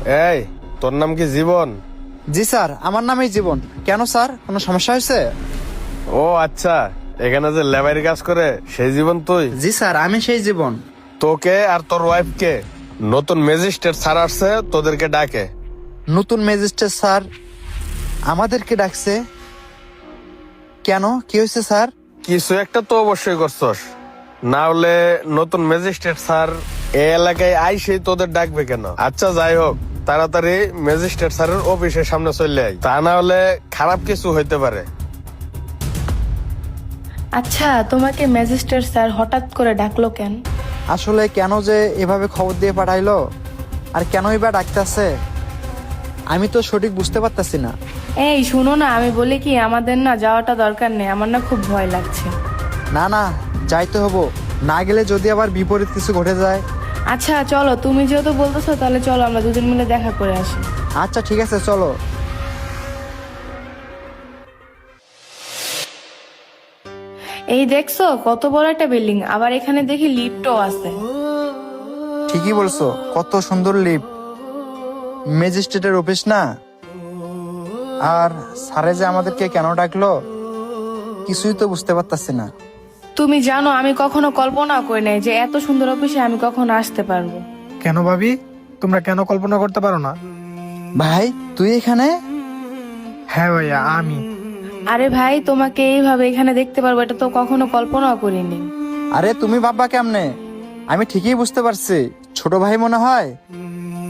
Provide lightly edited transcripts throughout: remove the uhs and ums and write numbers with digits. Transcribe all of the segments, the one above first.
এই, তোর নাম কি জীবন? জি স্যার, আমার নামই জীবন। কেন স্যার, কোনো সমস্যা হয়েছে? ও আচ্ছা, এখানে যে লেবারি কাজ করে সেই জীবন তুই? জি স্যার, আমি সেই জীবন। তোকে আর তোর ওয়াইফকে নতুন ম্যাজিস্ট্রেট স্যার আসছে, তোদেরকে ডাকে। নতুন ম্যাজিস্ট্রেট স্যার আমাদেরকে ডাকছে? কেন, কি হয়েছে স্যার? কিছু একটা তো অবশ্যই করছস, না হলে নতুন ম্যাজিস্ট্রেট স্যার এই এলাকায় আইসেই তোদের ডাকবে কেন? আচ্ছা যাই হোক, তাড়াতাড়ি ম্যাজিস্ট্রেট স্যারের অফিসের সামনে চলে আয়, তা না হলে খারাপ কিছু হইতে পারে। আচ্ছা, তোমাকে ম্যাজিস্ট্রেট স্যার হঠাৎ করে ডাকলো কেন? আসলে কেন যে এভাবে খবর দিয়ে পাঠাইলো আর কেনই বা ডাকতেছে আমি তো সঠিক বুঝতে পারতাছি না। এই শুনো না, আমি বলি কি, আমাদের না যাওয়াটা দরকার নেই, আমার না খুব ভয় লাগছে। না না, যাইতে হবো, না গেলে যদি আবার বিপরীত কিছু ঘটে যায়। আচ্ছা চলো, তুমি যেহেতু বলতেছো তাহলে চলো আমরা দুজন মিলে দেখা করে আসি। আচ্ছা ঠিক আছে, চলো। এই দেখছো কত বড় একটা বিল্ডিং, আবার এখানে দেখি লিফটও আছে। ঠিকই বলছো, কত সুন্দর লিফট। ম্যাজিস্ট্রেটের অফিস না? আর স্যারে যে আমাদেরকে কেন ডাকলো কিছুই তো বুঝতে পারতাছি না। তুমি জানো আমি কখনো কল্পনা করি নাই যে এত সুন্দর অফিসে আমি কখনো আসতে পারবো। কেন ভাবি, তোমরা কেন কল্পনা করতে পারো না? ভাই তুই এখানে? হ্যাঁ ভাইয়া, আমি। আরে ভাই, তোমাকে এইভাবে এখানে দেখতে পারবো এটা তো কখনো কল্পনাও করিনি। আরে তুমি ভাববা কেমনে? আমি ঠিকই বুঝতে পারছি, ছোট ভাই মনে হয়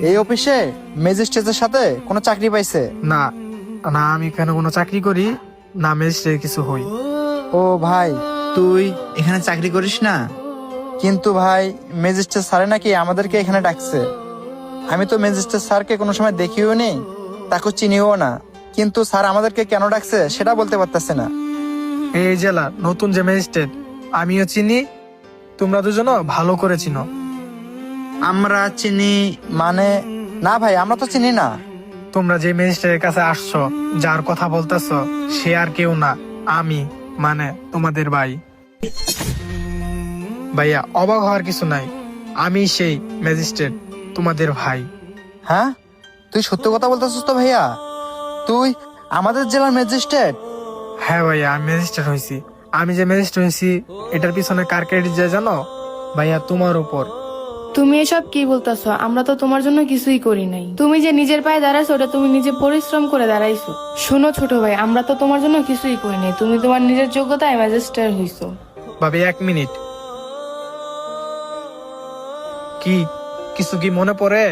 এই অফিসে ম্যাজিস্ট্রেটের সাথে কোনো চাকরি পাইছে। না না, আমি এখানে কোনো চাকরি করি না, ম্যাজিস্ট্রেট কিছু হই। ও ভাই, তুই এখানে চাকরি করিস না? কিন্তু ভাই, ম্যাজিস্ট্রেট স্যারে নাকি আমাদেরকে এখানে ডাকছে। আমি তো ম্যাজিস্ট্রেট স্যারকে কোনো সময় দেখিও নি, তাকে চিনিও না, কিন্তু স্যার আমাদেরকে কেন ডাকছে সেটা বলতে পারতেছে না। এই জেলা নতুন যে ম্যাজিস্ট্রেট আমিও চিনি, তোমরা দুজনও ভালো করে চিনো। আমরা চিনি মানে? না ভাই, আমরা তো চিনি না। তোমরা যে ম্যাজিস্ট্রেটের কাছে আসছো, যার কথা বলতেছো, সে আর কেউ না, আমি, মানে তোমাদের ভাই। ভাইয়া, অবাক হওয়ার কিছু নাই, আমি সেই ম্যাজিস্ট্রেট, তোমাদের ভাই। হ্যাঁ, তুই সত্য কথা বলতেছিস তো ভাইয়া? তুই আমাদের জেলার ম্যাজিস্ট্রেট? হ্যাঁ ভাইয়া, আমি ম্যাজিস্ট্রেট হয়েছি। আমি যে ম্যাজিস্ট্রেট হয়েছি এটার পিছনে কার ক্রেডিট যায় জানো? ভাইয়া, তোমার উপর। তুমি এসব কি বলতেছো? আমরা তো তোমার জন্য কিছুই করি নাই। তুমি যে নিজের পায়ে দাঁড়াইছো ওটা তুমি নিজে পরিশ্রম করে দাঁড়াইছো। শোনো ছোট ভাই, আমরা তো তোমার জন্য কিছুই করি নাই, তুমি তোমার নিজের যোগ্যতায় ম্যাজিস্ট্রেট হইছো। ভাবি, 1 মিনিট। কি কিছু কি মনে পড়ে?